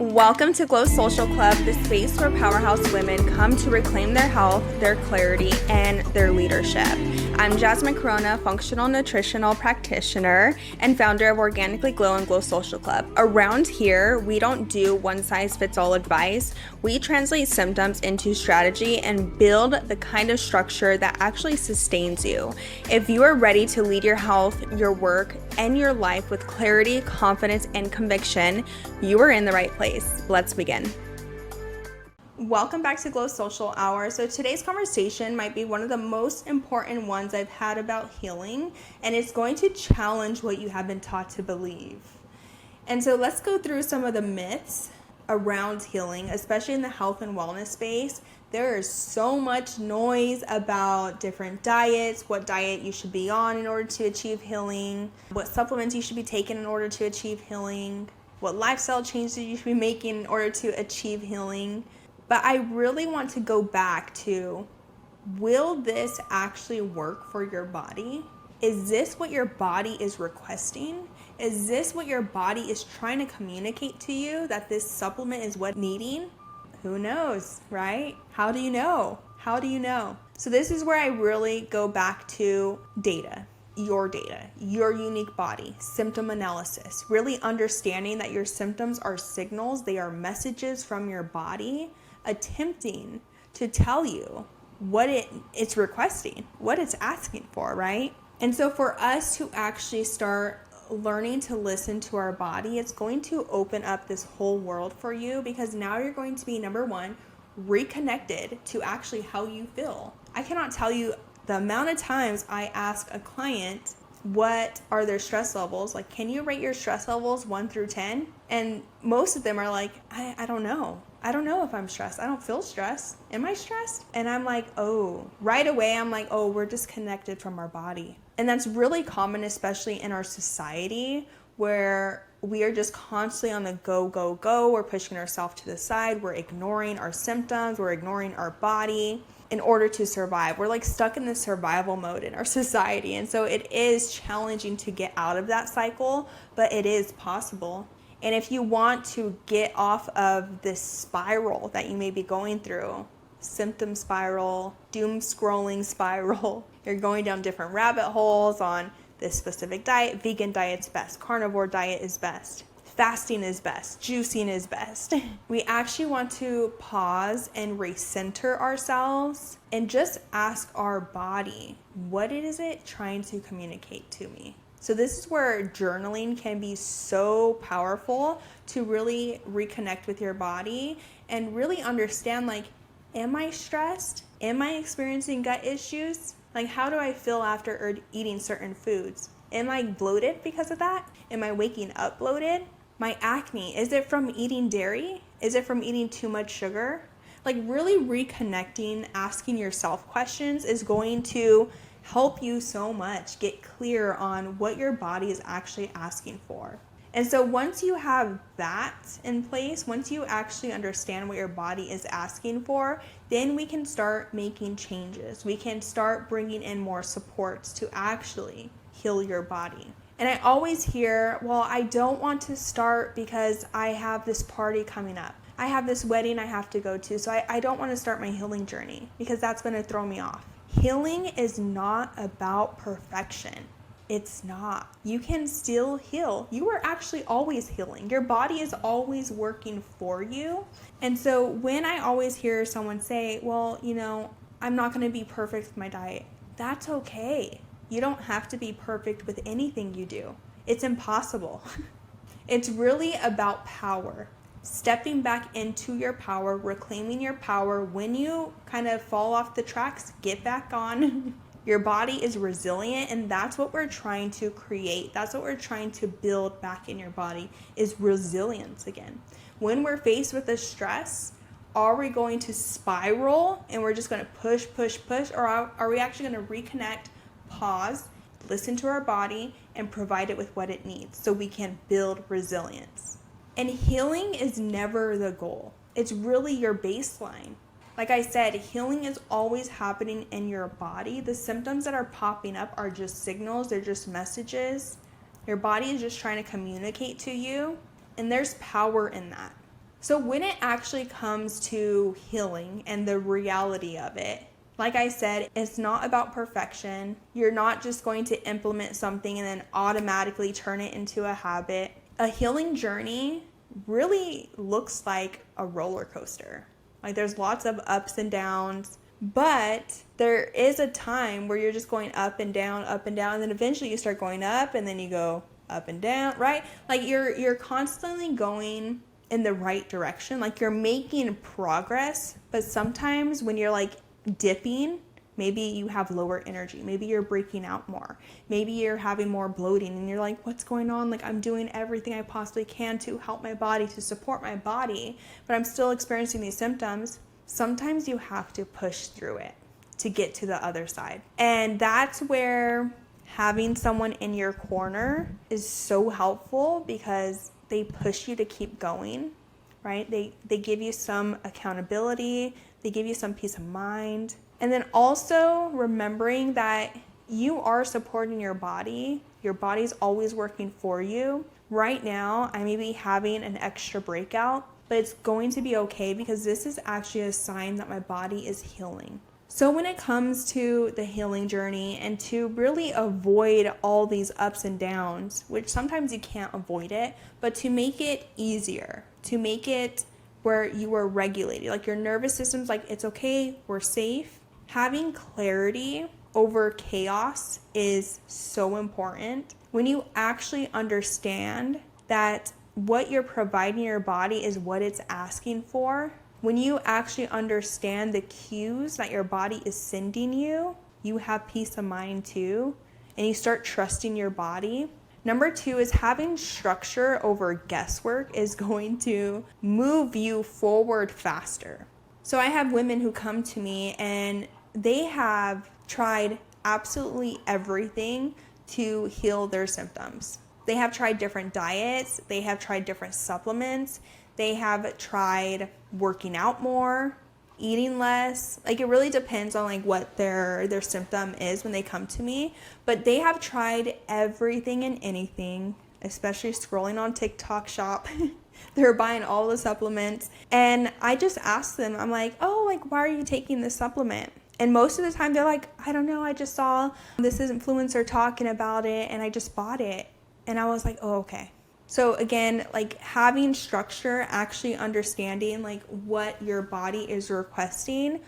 Welcome to Glow Social Club, the space where powerhouse women come to reclaim their health, their clarity, and their leadership. I'm Jasmine Corona, functional nutritional practitioner and founder of Organically Glow and Glow Social Club. Around here, we don't do one-size-fits-all advice. We translate symptoms into strategy and build the kind of structure that actually sustains you. If you are ready to lead your health, your work, and your life with clarity, confidence, and conviction, you are in the right place. Let's begin. Welcome back to Glow Social Hour. So today's conversation might be one of the most important ones I've had about healing, and it's going to challenge what you have been taught to believe. And so let's go through some of the myths around healing, especially in the health and wellness space. There is so much noise about different diets, what diet you should be on in order to achieve healing, what supplements you should be taking in order to achieve healing, what lifestyle changes you should be making in order to achieve healing. But I really want to go back to, will this actually work for your body? Is this what your body is requesting? Is this what your body is trying to communicate to you, that this supplement is what needing? Who knows, right? How do you know? How do you know? So this is where I really go back to data, your unique body, symptom analysis, really understanding that your symptoms are signals, they are messages from your body attempting to tell you what it's requesting, what it's asking for, right? And so for us to actually start learning to listen to our body, it's going to open up this whole world for you, because now you're going to be, number one, reconnected to actually how you feel. I cannot tell you the amount of times I ask a client, what are their stress levels? Like, can you rate your stress levels 1 through 10? And most of them are like, I don't know. I don't know if I'm stressed. I don't feel stressed. Am I stressed? And I'm like, oh, right away, I'm like, oh, we're disconnected from our body. And that's really common, especially in our society, where we are just constantly on the go, go, go. We're pushing ourselves to the side. We're ignoring our symptoms. We're ignoring our body in order to survive. We're like stuck in this survival mode in our society. And so it is challenging to get out of that cycle, but it is possible. And if you want to get off of this spiral that you may be going through, symptom spiral, doom scrolling spiral, you're going down different rabbit holes on this specific diet. Vegan diet's best, carnivore diet is best, fasting is best, juicing is best. We actually want to pause and recenter ourselves and just ask our body, what is it trying to communicate to me? So this is where journaling can be so powerful to really reconnect with your body and really understand, like, am I stressed? Am I experiencing gut issues? Like, how do I feel after eating certain foods? Am I bloated because of that? Am I waking up bloated? My acne, is it from eating dairy? Is it from eating too much sugar? Like, really reconnecting, asking yourself questions is going to help you so much get clear on what your body is actually asking for. And so once you have that in place, once you actually understand what your body is asking for, then we can start making changes. We can start bringing in more supports to actually heal your body. And I always hear, well, I don't want to start because I have this party coming up. I have this wedding I have to go to, so I don't want to start my healing journey because that's going to throw me off. Healing is not about perfection. It's not. You can still heal. You are actually always healing. Your body is always working for you. And so when I always hear someone say, well, I'm not going to be perfect with my diet, that's okay. You don't have to be perfect with anything you do. It's impossible. It's really about power. Stepping back into your power, reclaiming your power. When you kind of fall off the tracks, get back on. Your body is resilient, and that's what we're trying to create. That's what we're trying to build back in your body, is resilience again. When we're faced with a stress, are we going to spiral and we're just going to push, or are we actually going to reconnect, pause, listen to our body, and provide it with what it needs so we can build resilience? And healing is never the goal. It's really your baseline. Like I said, healing is always happening in your body. The symptoms that are popping up are just signals. They're just messages. Your body is just trying to communicate to you. And there's power in that. So when it actually comes to healing and the reality of it, like I said, it's not about perfection. You're not just going to implement something and then automatically turn it into a habit. A healing journey really looks like a roller coaster. Like there's lots of ups and downs, but there is a time where you're just going up and down, and then eventually you start going up and then you go up and down, right? Like you're constantly going in the right direction. Like you're making progress, but sometimes when you're like dipping, maybe you have lower energy, maybe you're breaking out more, maybe you're having more bloating and you're like, what's going on? Like I'm doing everything I possibly can to help my body, to support my body, but I'm still experiencing these symptoms. Sometimes you have to push through it to get to the other side. And that's where having someone in your corner is so helpful, because they push you to keep going, right? They give you some accountability, they give you some peace of mind. And then also remembering that you are supporting your body. Your body's always working for you. Right now, I may be having an extra breakout, but it's going to be okay, because this is actually a sign that my body is healing. So when it comes to the healing journey and to really avoid all these ups and downs, which sometimes you can't avoid it, but to make it easier, to make it where you are regulated, like your nervous system's like, it's okay, we're safe. Having clarity over chaos is so important. When you actually understand that what you're providing your body is what it's asking for, when you actually understand the cues that your body is sending you, you have peace of mind too, and you start trusting your body. Number 2 is having structure over guesswork is going to move you forward faster. So I have women who come to me and they have tried absolutely everything to heal their symptoms. They have tried different diets, they have tried different supplements, they have tried working out more, eating less. Like it really depends on like what their symptom is when they come to me. But they have tried everything and anything, especially scrolling on TikTok shop. They're buying all the supplements. And I just ask them, I'm like, oh, like why are you taking this supplement? And most of the time they're like, I don't know, I just saw this influencer talking about it and I just bought it. And I was like, oh, okay. So again, like having structure, actually understanding like what your body is requesting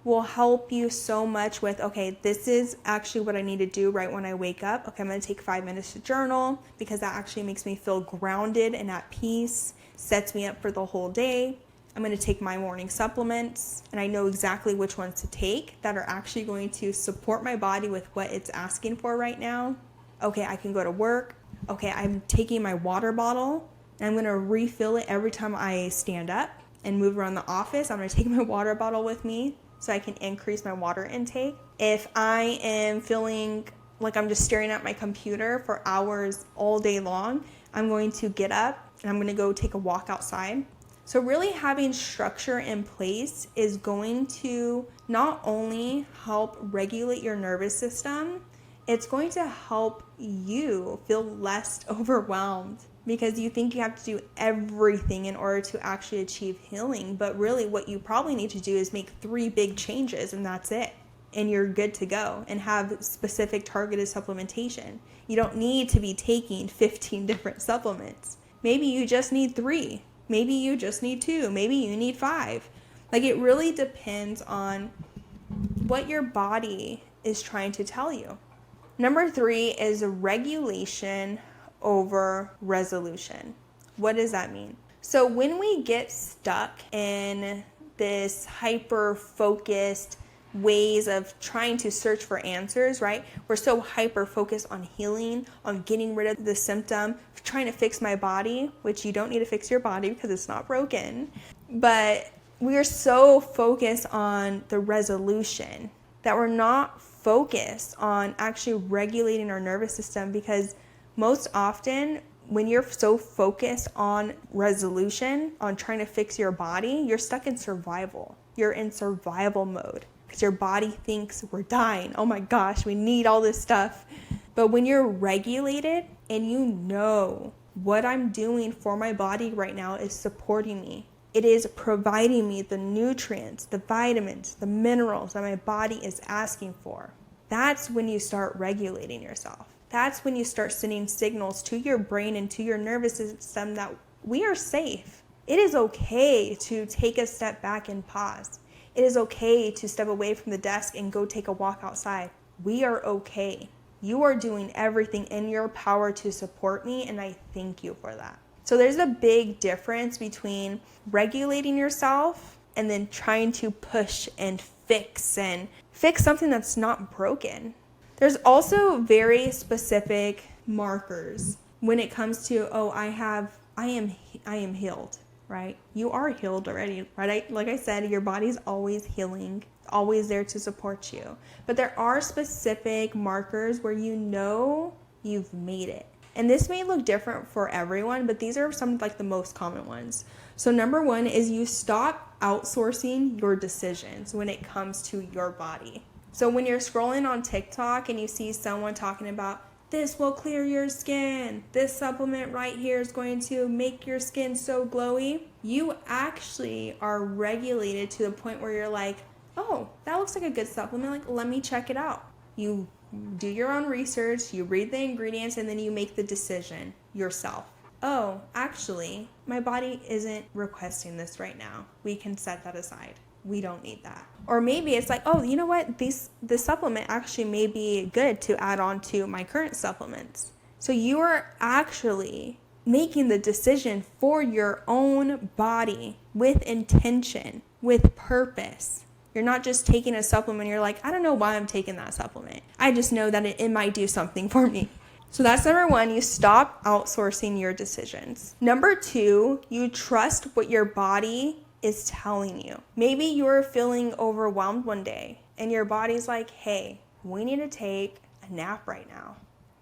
will help you so much with, okay, this is actually what I need to do right when I wake up. Okay, I'm going to take 5 minutes to journal, because that actually makes me feel grounded and at peace, sets me up for the whole day. I'm going to take my morning supplements, and I know exactly which ones to take that are actually going to support my body with what it's asking for right now. Okay, I can go to work. Okay, I'm taking my water bottle and I'm going to refill it every time I stand up and move around the office. I'm going to take my water bottle with me so I can increase my water intake. If I am feeling like I'm just staring at my computer for hours all day long, I'm going to get up and I'm going to go take a walk outside. So really having structure in place is going to not only help regulate your nervous system, it's going to help you feel less overwhelmed, because you think you have to do everything in order to actually achieve healing. But really what you probably need to do is make 3 big changes and that's it. And you're good to go, and have specific targeted supplementation. You don't need to be taking 15 different supplements. Maybe you just need 3. Maybe you just need 2. Maybe you need 5. Like it really depends on what your body is trying to tell you. Number 3 is regulation over resolution. What does that mean? So when we get stuck in this hyper-focused ways of trying to search for answers, right? We're so hyper-focused on healing, on getting rid of the symptom, trying to fix my body, which you don't need to fix your body because it's not broken. But we are so focused on the resolution that we're not focused on actually regulating our nervous system, because most often when you're so focused on resolution, on trying to fix your body, you're stuck in survival. You're in survival mode because your body thinks we're dying. Oh my gosh, we need all this stuff. But when you're regulated and you know what I'm doing for my body right now is supporting me, it is providing me the nutrients, the vitamins, the minerals that my body is asking for. That's when you start regulating yourself. That's when you start sending signals to your brain and to your nervous system that we are safe. It is okay to take a step back and pause. It is okay to step away from the desk and go take a walk outside. We are okay. You are doing everything in your power to support me, and I thank you for that. So there's a big difference between regulating yourself and then trying to push and fix something that's not broken. There's also very specific markers when it comes to, I am healed, right? You are healed already, right? Like I said, your body's always healing, always there to support you. But there are specific markers where you know you've made it. And this may look different for everyone, but these are some like the most common ones. So number one is you stop outsourcing your decisions when it comes to your body. So when you're scrolling on TikTok and you see someone talking about, this will clear your skin, this supplement right here is going to make your skin so glowy, you actually are regulated to the point where you're like, oh, that looks like a good supplement, like let me check it out. You do your own research, you read the ingredients, and then you make the decision yourself. Oh, actually, my body isn't requesting this right now. We can set that aside. We don't need that. Or maybe it's like, oh, you know what? This supplement actually may be good to add on to my current supplements. So you are actually making the decision for your own body with intention, with purpose. You're not just taking a supplement. You're like, I don't know why I'm taking that supplement. I just know that it might do something for me. So that's number one, you stop outsourcing your decisions. Number two, you trust what your body is telling you. Maybe you're feeling overwhelmed one day and your body's like, hey, we need to take a nap right now.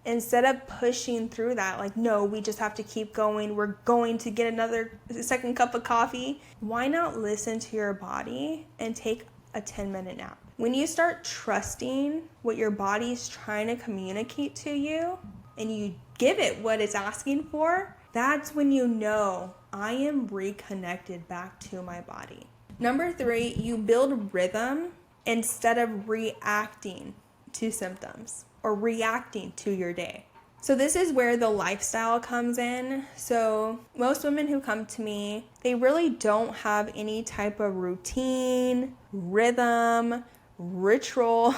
Instead of pushing through that, like, no, we just have to keep going. We're going to get another second cup of coffee. Why not listen to your body and take a 10-minute nap? When you start trusting what your body's trying to communicate to you and you give it what it's asking for, that's when you know I am reconnected back to my body. Number three, you build rhythm instead of reacting to symptoms or reacting to your day. So this is where the lifestyle comes in. So most women who come to me, they really don't have any type of routine, rhythm, ritual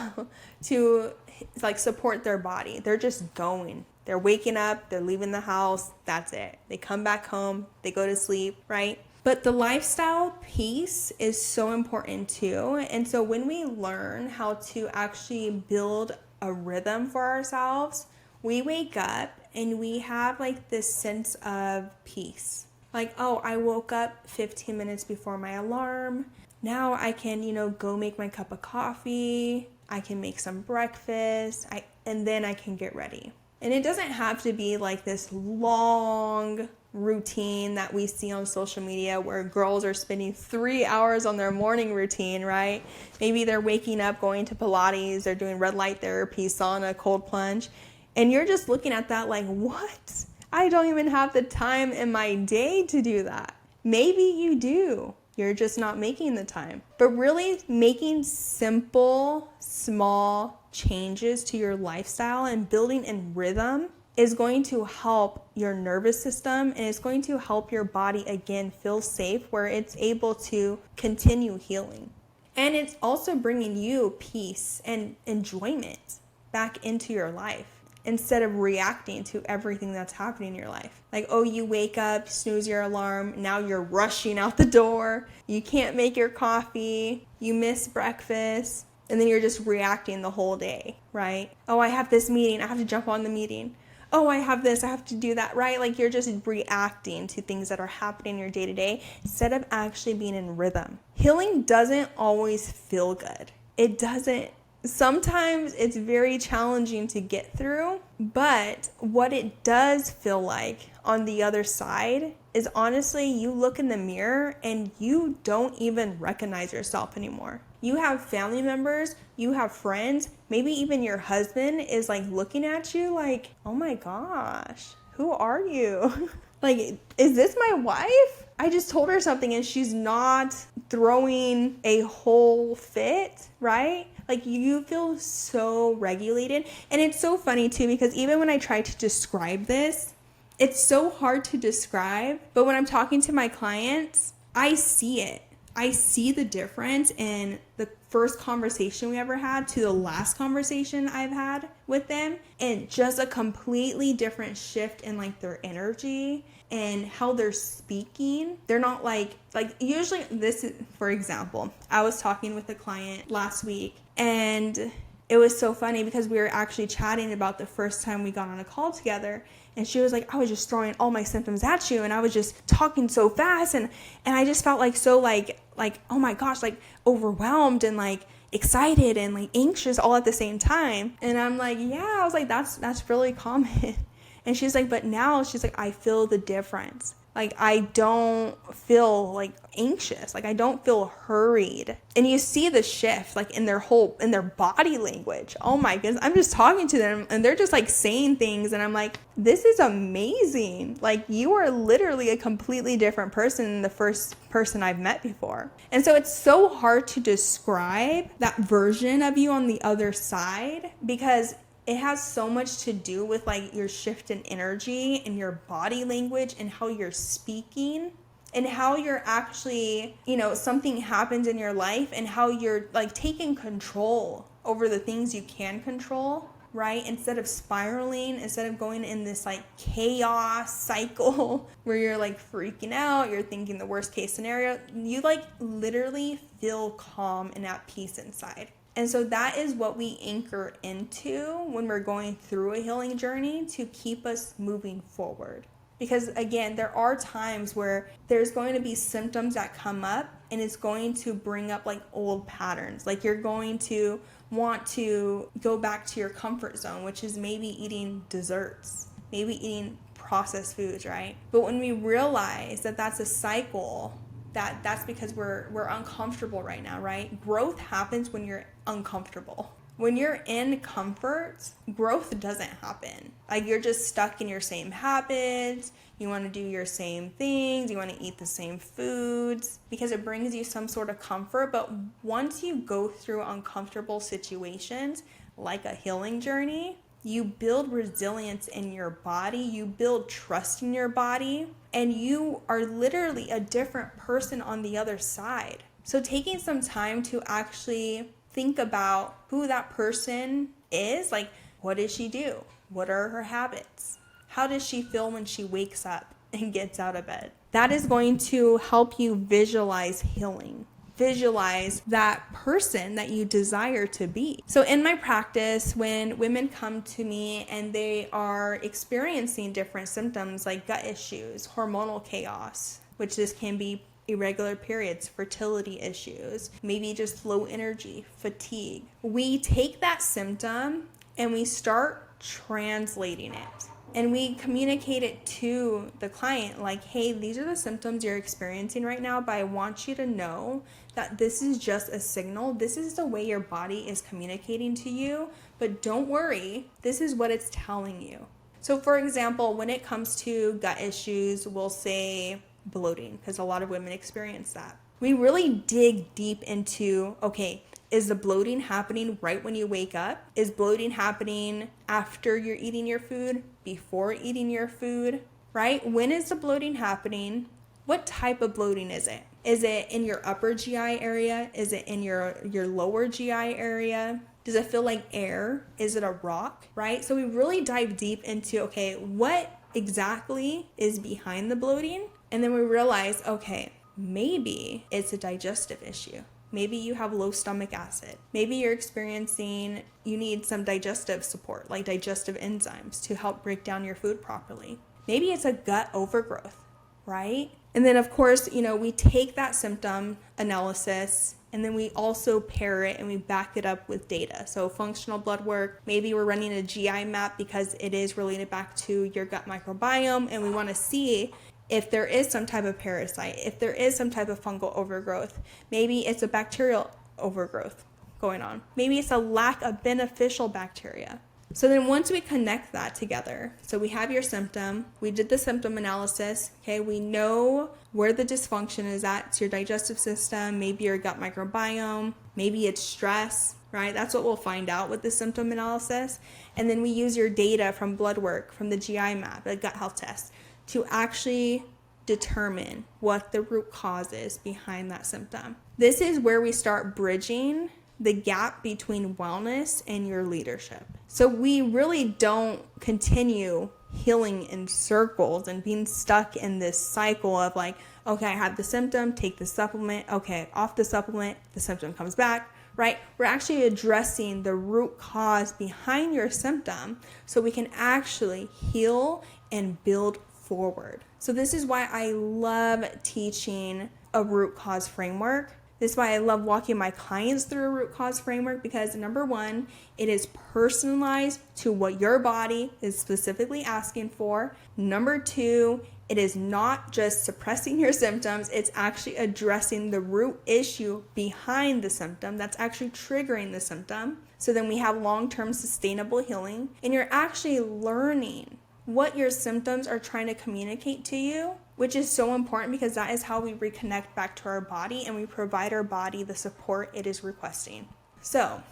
to like support their body. They're just going. They're waking up, they're leaving the house, that's it. They come back home, they go to sleep, right? But the lifestyle piece is so important too. And so when we learn how to actually build a rhythm for ourselves, we wake up and we have like this sense of peace. Like, oh, I woke up 15 minutes before my alarm. Now I can, go make my cup of coffee. I can make some breakfast, and then I can get ready. And it doesn't have to be like this long routine that we see on social media where girls are spending 3 hours on their morning routine, right? Maybe they're waking up, going to Pilates, they're doing red light therapy, sauna, cold plunge. And you're just looking at that like, what? I don't even have the time in my day to do that. Maybe you do. You're just not making the time. But really making simple, small changes to your lifestyle and building in rhythm is going to help your nervous system, and it's going to help your body again feel safe where it's able to continue healing. And it's also bringing you peace and enjoyment back into your life instead of reacting to everything that's happening in your life. Like, oh, you wake up, snooze your alarm, now you're rushing out the door, you can't make your coffee, you miss breakfast, and then you're just reacting the whole day, right? Oh, I have this meeting, I have to jump on the meeting. Oh, I have this, I have to do that, right? Like you're just reacting to things that are happening in your day-to-day instead of actually being in rhythm. Healing doesn't always feel good. It doesn't. Sometimes it's very challenging to get through, but what it does feel like on the other side is honestly, you look in the mirror and you don't even recognize yourself anymore. You have family members, you have friends, maybe even your husband is like looking at you like, oh my gosh, who are you? Like, is this my wife? I just told her something and she's not throwing a whole fit, right? Like, you feel so regulated. And it's so funny too, because even when I try to describe this, it's so hard to describe. But when I'm talking to my clients, I see it. I see the difference in the first conversation we ever had to the last conversation I've had with them, and just a completely different shift in like their energy and how they're speaking. They're not like usually this is, for example, I was talking with a client last week, and it was so funny because we were actually chatting about the first time we got on a call together. And she was like, I was just throwing all my symptoms at you, and I was just talking so fast, and I just felt like so like oh my gosh, like overwhelmed and like excited and like anxious all at the same time. And I'm like, yeah, I was like, that's really common. And she's like, but now she's like, I feel the difference. Like, I don't feel like anxious. Like, I don't feel hurried. And you see the shift like in their body language. Oh my goodness. I'm just talking to them and they're just like saying things. And I'm like, this is amazing. Like, you are literally a completely different person than the first person I've met before. And so it's so hard to describe that version of you on the other side, because it has so much to do with like your shift in energy and your body language and how you're speaking and how you're actually, something happens in your life and how you're like taking control over the things you can control, right? Instead of spiraling, instead of going in this like chaos cycle where you're like freaking out, you're thinking the worst case scenario, you like literally feel calm and at peace inside. And so that is what we anchor into when we're going through a healing journey to keep us moving forward. Because again, there are times where there's going to be symptoms that come up and it's going to bring up like old patterns. Like, you're going to want to go back to your comfort zone, which is maybe eating desserts, maybe eating processed foods, right? But when we realize that that's a cycle, that's because we're uncomfortable right now, right? Growth happens when you're uncomfortable. When you're in comfort, growth doesn't happen. Like, you're just stuck in your same habits. You want to do your same things. You want to eat the same foods because it brings you some sort of comfort. But once you go through uncomfortable situations, like a healing journey, you build resilience in your body, you build trust in your body, and you are literally a different person on the other side. So taking some time to actually think about who that person is, like, what does she do? What are her habits? How does she feel when she wakes up and gets out of bed? That is going to help you visualize healing. Visualize that person that you desire to be. So in my practice, when women come to me and they are experiencing different symptoms like gut issues, hormonal chaos, which this can be irregular periods, fertility issues, maybe just low energy, fatigue, we take that symptom and we start translating it. And we communicate it to the client like, hey, these are the symptoms you're experiencing right now, but I want you to know that this is just a signal. This is the way your body is communicating to you, but don't worry, this is what it's telling you. So for example, when it comes to gut issues, we'll say bloating, because a lot of women experience that. We really dig deep into, okay, is the bloating happening right when you wake up? Is bloating happening after you're eating your food? Before eating your food? Right? When is the bloating happening? What type of bloating is it? Is it in your upper GI area? Is it in your lower GI area? Does it feel like air? Is it a rock? Right? So we really dive deep into, okay, what exactly is behind the bloating? And then we realize, okay, maybe it's a digestive issue. Maybe you have low stomach acid. Maybe you're experiencing, you need some digestive support, like digestive enzymes to help break down your food properly. Maybe it's a gut overgrowth, right? And then of course, we take that symptom analysis and then we also pair it and we back it up with data. So functional blood work, maybe we're running a GI map because it is related back to your gut microbiome and we want to see if there is some type of parasite, if there is some type of fungal overgrowth. Maybe it's a bacterial overgrowth going on. Maybe it's a lack of beneficial bacteria. So then once we connect that together, so we have your symptom, we did the symptom analysis, okay, we know where the dysfunction is at. It's your digestive system, maybe your gut microbiome, maybe it's stress, right? That's what we'll find out with the symptom analysis. And then we use your data from blood work, from the GI map, the gut health test, to actually determine what the root cause is behind that symptom. This is where we start bridging the gap between wellness and your leadership. So we really don't continue healing in circles and being stuck in this cycle of like, okay, I have the symptom, take the supplement, okay, off the supplement, the symptom comes back, right? We're actually addressing the root cause behind your symptom so we can actually heal and build forward. So this is why I love teaching a root cause framework. This is why I love walking my clients through a root cause framework, because number one, it is personalized to what your body is specifically asking for. Number two, it is not just suppressing your symptoms, it's actually addressing the root issue behind the symptom that's actually triggering the symptom. So then we have long-term sustainable healing, and you're actually learning what your symptoms are trying to communicate to you, which is so important because that is how we reconnect back to our body and we provide our body the support it is requesting. So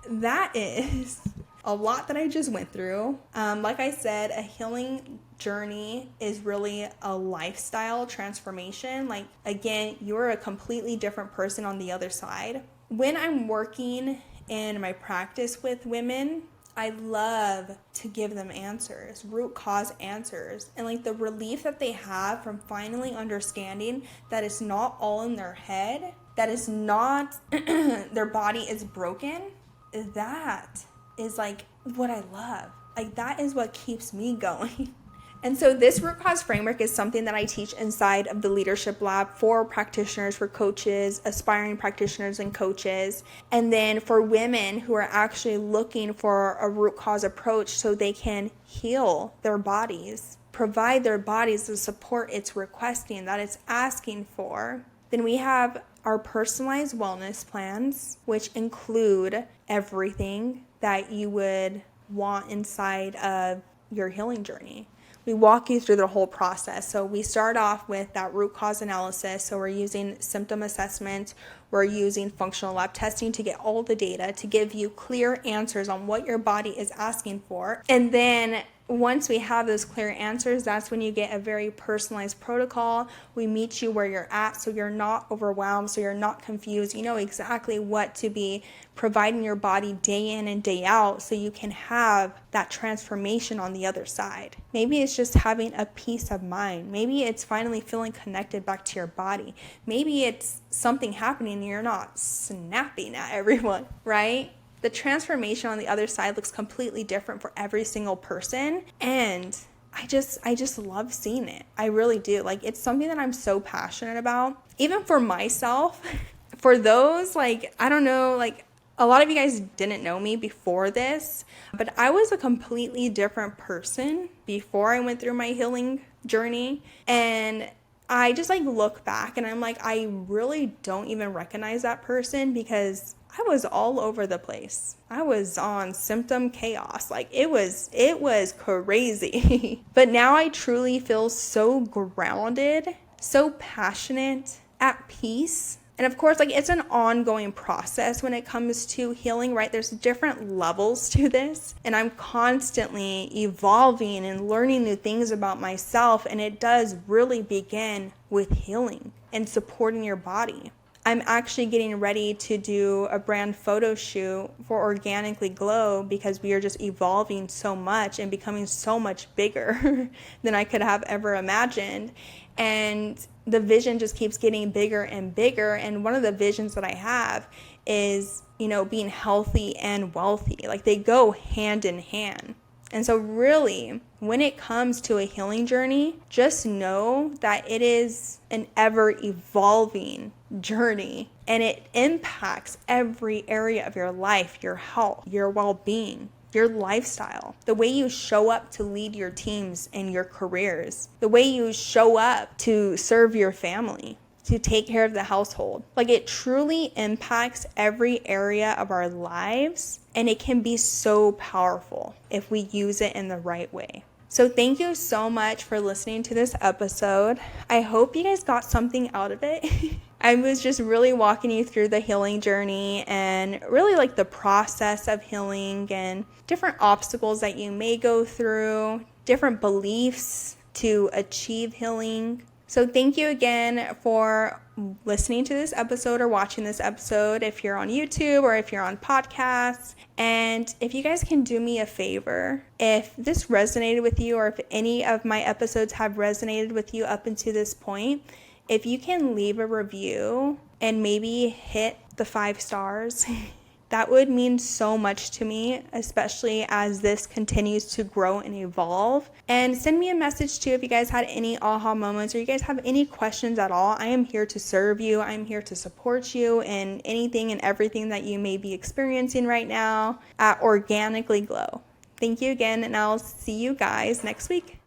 that is a lot that I just went through. Like I said, a healing journey is really a lifestyle transformation. Like, again, you're a completely different person on the other side. When I'm working in my practice with women, I love to give them answers, root cause answers, and like the relief that they have from finally understanding that it's not all in their head, that it's not their body is broken. That is like what I love. Like that is what keeps me going. And so this root cause framework is something that I teach inside of the Leadership Lab for practitioners, for coaches, aspiring practitioners and coaches. And then for women who are actually looking for a root cause approach so they can heal their bodies, provide their bodies the support it's requesting, that it's asking for. Then we have our personalized wellness plans, which include everything that you would want inside of your healing journey. We walk you through the whole process. So we start off with that root cause analysis. So we're using symptom assessment. We're using functional lab testing to get all the data to give you clear answers on what your body is asking for. And then once we have those clear answers, that's when you get a very personalized protocol. We meet you where you're at so you're not overwhelmed, so you're not confused. You know exactly what to be providing your body day in and day out so you can have that transformation on the other side. Maybe it's just having a peace of mind. Maybe it's finally feeling connected back to your body. Maybe it's something happening and you're not snapping at everyone, right? The transformation on the other side looks completely different for every single person. And I just love seeing it. I really do. Like, it's something that I'm so passionate about. Even for myself, for those, like, I don't know, like, a lot of you guys didn't know me before this, but I was a completely different person before I went through my healing journey. And I just like look back and I'm like, I really don't even recognize that person because I was all over the place. I was on symptom chaos. Like it was crazy. But now I truly feel so grounded, so passionate, at peace. And of course, like it's an ongoing process when it comes to healing, right? There's different levels to this. And I'm constantly evolving and learning new things about myself. And it does really begin with healing and supporting your body. I'm actually getting ready to do a brand photo shoot for Organically Glow because we are just evolving so much and becoming so much bigger than I could have ever imagined. And the vision just keeps getting bigger and bigger. And one of the visions that I have is, being healthy and wealthy. Like they go hand in hand. And so really, when it comes to a healing journey, just know that it is an ever-evolving journey and it impacts every area of your life, your health, your well-being, your lifestyle, the way you show up to lead your teams and your careers, the way you show up to serve your family. to take care of the household. Like, it truly impacts every area of our lives, and it can be so powerful if we use it in the right way. So thank you so much for listening to this episode. I hope you guys got something out of it. I was just really walking you through the healing journey and really like the process of healing and different obstacles that you may go through, different beliefs to achieve healing. So thank you again for listening to this episode or watching this episode if you're on YouTube or if you're on podcasts. And if you guys can do me a favor, if this resonated with you or if any of my episodes have resonated with you up until this point, if you can leave a review and maybe hit the 5 stars, that would mean so much to me, especially as this continues to grow and evolve. And send me a message too if you guys had any aha moments or you guys have any questions at all. I am here to serve you. I'm here to support you in anything and everything that you may be experiencing right now at Organically Glow. Thank you again, and I'll see you guys next week.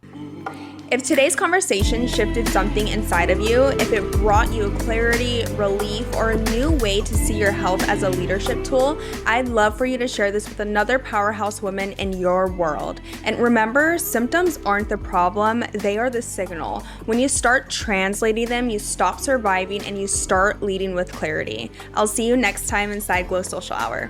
If today's conversation shifted something inside of you, if it brought you clarity, relief, or a new way to see your health as a leadership tool, I'd love for you to share this with another powerhouse woman in your world. And remember, symptoms aren't the problem, they are the signal. When you start translating them, you stop surviving and you start leading with clarity. I'll see you next time inside Glow Social Hour.